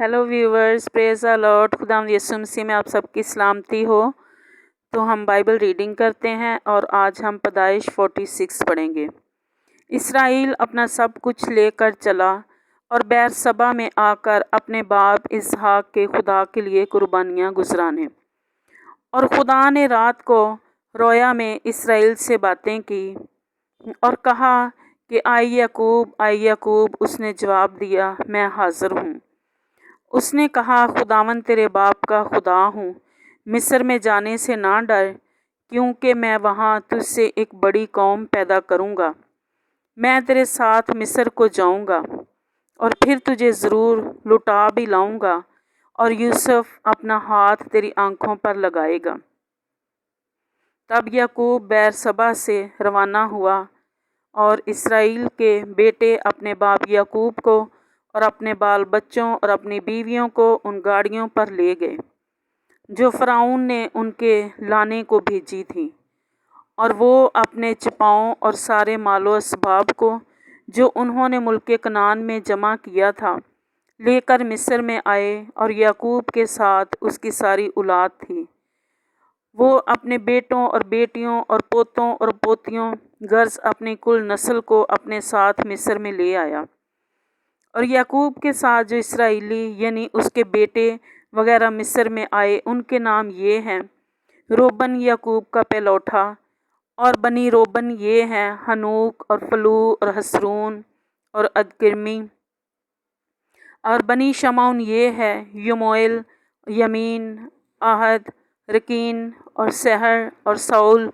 Hello viewers, praise the Lord. खुदावंद यीशु मसीह में आप सबकी सलामती हो। तो हम बाइबल रीडिंग करते हैं और आज हम पैदाइश 46 पढ़ेंगे। इसराइल अपना सब कुछ लेकर चला और बेरसबा में आकर अपने बाप इसहाक के खुदा के लिए कुर्बानियाँ गुजराने। और खुदा ने रात को रोया में इसराइल से बातें की और कहा कि आई याकूब, आई याकूब। उसने जवाब दिया, मैं हाजिर हूँ। उसने कहा, खुदावंद तेरे बाप का खुदा हूँ, मिस्र में जाने से ना डर, क्योंकि मैं वहाँ तुझसे एक बड़ी कौम पैदा करूँगा। मैं तेरे साथ मिस्र को जाऊँगा और फिर तुझे ज़रूर लुटा भी लाऊँगा, और यूसुफ अपना हाथ तेरी आँखों पर लगाएगा। तब याकूब बेरसबा से रवाना हुआ और इसराइल के बेटे अपने बाप याकूब को और अपने बाल बच्चों और अपनी बीवियों को उन गाड़ियों पर ले गए जो फ़िरौन ने उनके लाने को भेजी थी, और वो अपने चपाओं और सारे मालो असबाब को जो उन्होंने मुल्क कनान में जमा किया था लेकर मिस्र में आए। और याकूब के साथ उसकी सारी औलाद थी। वो अपने बेटों और बेटियों और पोतों और पोतियों गर्ज अपनी कुल नस्ल को अपने साथ मिस्र में ले आया। और याकूब के साथ जो इसराइली यानी उसके बेटे वगैरह मिस्र में आए, उनके नाम ये हैं। रोबन याकूब का पहलौठा, और बनी रोबन ये हैं हनूक और फलू और हसरून और अदकिरमी। और बनी शमौन ये है यमोएल, यमीन, आहद, रकीन और सहर और साउल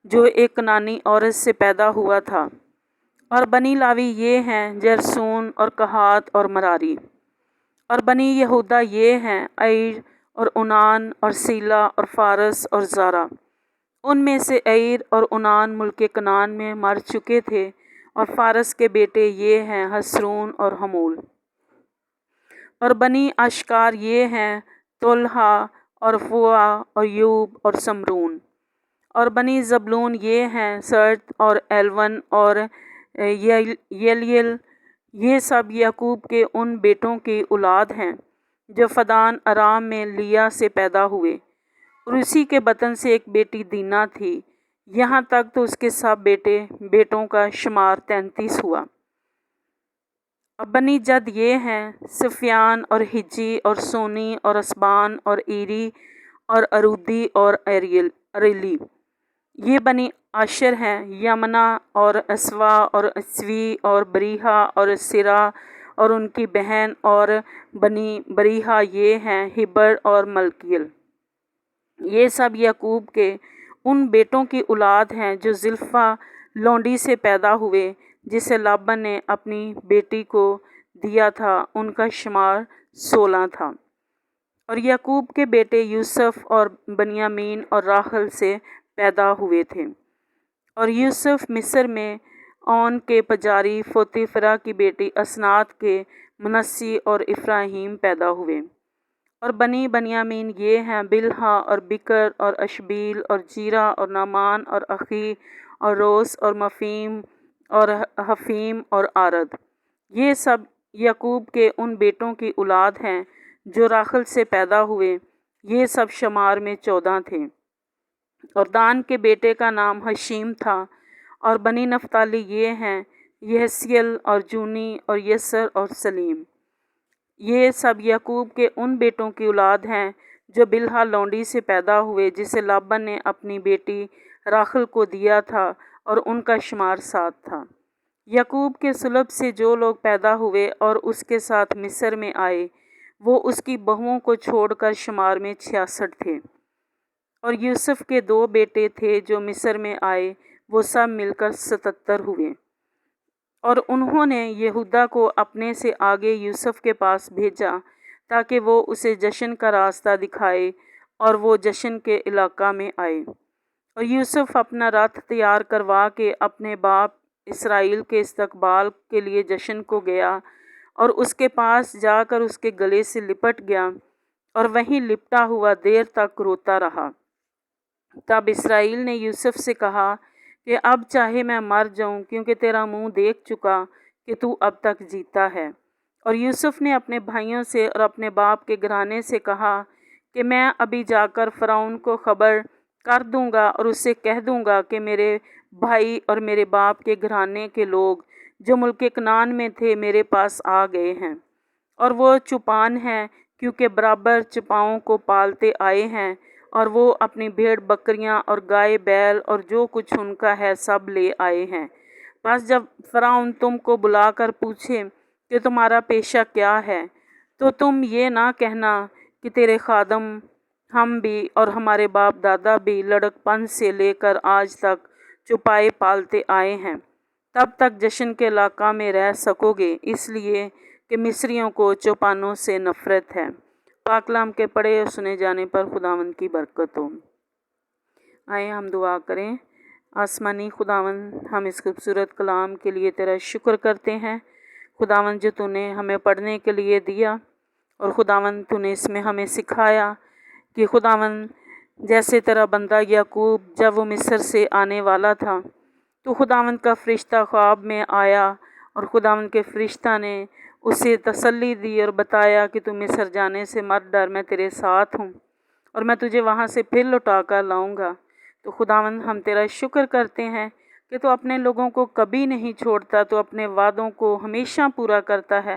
जो एक कनानी औरत से पैदा हुआ था। और बनी लावी ये हैं जरसून और कहात और मरारी। और बनी यहूदा ये हैं अईर और उनान और सीला और फारस और ज़ारा। उनमें से अईर और उनान मुल्क कनान में मर चुके थे। और फारस के बेटे ये हैं हसरून और हमूल। और बनी अशकार ये हैं तोल्हा और फुआ और यूब और समरून। और बनी जबलून ये हैं सर्द और एलवन और येलियल। ये सब याकूब के उन बेटों की औलाद हैं जो फदान अराम में लिया से पैदा हुए, और उसी के बतन से एक बेटी दीना थी। यहाँ तक तो उसके सब बेटों का शुमार 33 हुआ। अब बनी जद ये हैं सफियान और हिज्जी और सोनी और असबान और ईरी और अरूदी और अरेली। ये बनी आशर हैं यमना और असवा और अस्वी और बरीहा और सिरा और उनकी बहन। और बनी बरीहा ये हैं हिबर और मलकील। ये सब याकूब के उन बेटों की औलाद हैं जो जिल्फा लौंडी से पैदा हुए, जिसे लाबन ने अपनी बेटी को दिया था। उनका शुमार 16 था। और याकूब के बेटे यूसुफ और बनियामीन और राहल से पैदा हुए थे। और यूसुफ मिस्र में औन के पुजारी फोतीफरा की बेटी असनात के मनस्सी और इफ्राहीम पैदा हुए। और बनी बनियामीन ये हैं बिल्हा और बिकर और अशबील और जीरा और नामान और अखी और रोस और मफीम और हफीम और आरद। ये सब याकूब के उन बेटों की औलाद हैं जो राखल से पैदा हुए। ये सब शुमार में 14 थे। और दान के बेटे का नाम हशीम था। और बनी नफ्ताली ये हैं यहसियल और जूनी और यसर और सलीम। ये सब याकूब के उन बेटों की औलाद हैं जो बिल्हा लौंडी से पैदा हुए, जिसे लाबन ने अपनी बेटी राखल को दिया था, और उनका शुमार 7 था। याकूब के सुलभ से जो लोग पैदा हुए और उसके साथ मिस्र में आए, वो उसकी बहुओं को छोड़कर शुमार में 66 थे। और यूसुफ के 2 बेटे थे जो मिस्र में आए, वो सब मिलकर 77 हुए। और उन्होंने यहूदा को अपने से आगे यूसुफ के पास भेजा ताकि वो उसे जश्न का रास्ता दिखाए, और वो जश्न के इलाका में आए। और यूसुफ अपना रथ तैयार करवा के अपने बाप इसराइल के इस्तकबाल के लिए जश्न को गया, और उसके पास जाकर उसके गले से लिपट गया, और वहीं लिपटा हुआ देर तक रोता रहा। तब इसराइल ने यूसुफ से कहा कि अब चाहे मैं मर जाऊं, क्योंकि तेरा मुंह देख चुका कि तू अब तक जीता है, اور یوسف نے اپنے بھائیوں سے اور اپنے باپ کے گھرانے سے کہا کہ میں ابھی جا کر فرعون کو خبر کر دوں گا اور اس سے کہہ دوں گا کہ میرے بھائی اور میرے باپ کے گھرانے کے لوگ جو ملک کنعان میں تھے میرے پاس آ گئے ہیں، اور وہ چوپان ہیں کیونکہ برابر چپاؤں کو پالتے آئے ہیں، اور وہ اپنی بھیڑ بکریاں اور گائے بیل اور جو کچھ ان کا ہے سب لے آئے ہیں۔ بس جب فرعون تم کو بلا کر پوچھے کہ تمہارا پیشہ کیا ہے تو تم یہ نہ کہنا کہ تیرے خادم ہم بھی اور ہمارے باپ دادا بھی لڑک پن سے لے کر آج تک چوپائے پالتے آئے ہیں، تب تک جشن کے علاقہ میں رہ سکو گے، اس لیے کہ مصریوں کو چوپانوں سے نفرت ہے۔ پاک کلام کے پڑھے اور سنے جانے پر خداوند کی برکت ہو۔ آئے ہم دعا کریں۔ آسمانی خداوند، ہم اس خوبصورت کلام کے لیے تیرا شکر کرتے ہیں خداوند، جو تو نے ہمیں پڑھنے کے لیے دیا، اور خداوند تو نے اس میں ہمیں سکھایا کہ خداوند جیسے تیرا بندہ یعقوب جب وہ مصر سے آنے والا تھا تو خداوند کا فرشتہ خواب میں آیا، اور خداوند کے فرشتہ نے اسے تسلی دی اور بتایا کہ تو مصر جانے سے مت ڈر، میں تیرے ساتھ ہوں اور میں تجھے وہاں سے پھر لوٹا کر لاؤں گا۔ تو خداوند ہم تیرا شکر کرتے ہیں کہ تو اپنے لوگوں کو کبھی نہیں چھوڑتا، تو اپنے وعدوں کو ہمیشہ پورا کرتا ہے۔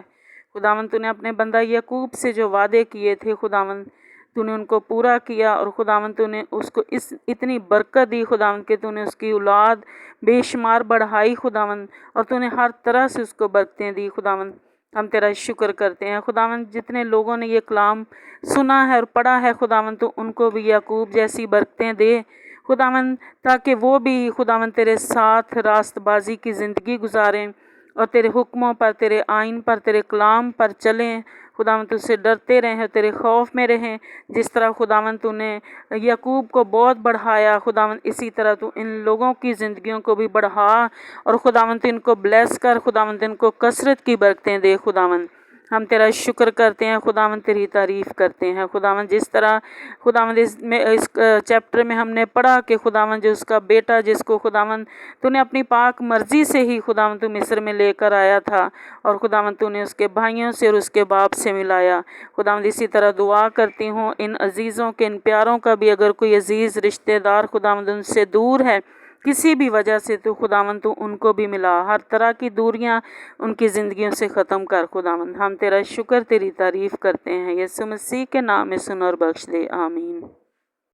خداوند تو نے اپنے بندہ یعقوب سے جو وعدے کیے تھے خداوند تو نے ان کو پورا کیا، اور خداوند تو نے اس کو اتنی برکت دی خداوند کہ تو نے اس کی اولاد بے شمار بڑھائی خداوند، اور تو نے ہر طرح سے اس کو برکتیں دی خداوند۔ ہم تیرا شکر کرتے ہیں خداوند، جتنے لوگوں نے یہ کلام سنا ہے اور پڑھا ہے خداوند تو ان کو بھی یعقوب جیسی برکتیں دے خداوند، تاکہ وہ بھی خداوند تیرے ساتھ راست بازی کی زندگی گزاریں اور تیرے حکموں پر، تیرے آئین پر، تیرے کلام پر چلیں خداوند، تجھ سے ڈرتے رہیں، تیرے خوف میں رہیں۔ جس طرح خداوند تو نے یعقوب کو بہت بڑھایا خداوند، اسی طرح تو ان لوگوں کی زندگیوں کو بھی بڑھا، اور خداوند ان کو بلیس کر خداوند، ان کو کثرت کی برکتیں دے خداوند۔ ہم تیرا شکر کرتے ہیں خداوند، تیری تعریف کرتے ہیں خداوند۔ جس طرح خداوند اس چیپٹر میں ہم نے پڑھا کہ خداوند جو اس کا بیٹا جس کو خداوند تو نے اپنی پاک مرضی سے ہی خداوند تو مصر میں لے کر آیا تھا، اور خداوند تو نے اس کے بھائیوں سے اور اس کے باپ سے ملایا خداوند۔ اسی طرح دعا کرتی ہوں ان عزیزوں کے، ان پیاروں کا بھی اگر کوئی عزیز رشتہ دار خداوند ان سے دور ہے کسی بھی وجہ سے، تو خداوند تو ان کو بھی ملا، ہر طرح کی دوریاں ان کی زندگیوں سے ختم کر خداوند۔ ہم تیرا شکر، تیری تعریف کرتے ہیں، یسوع مسیح کے نام میں سن اور بخش دے، آمین۔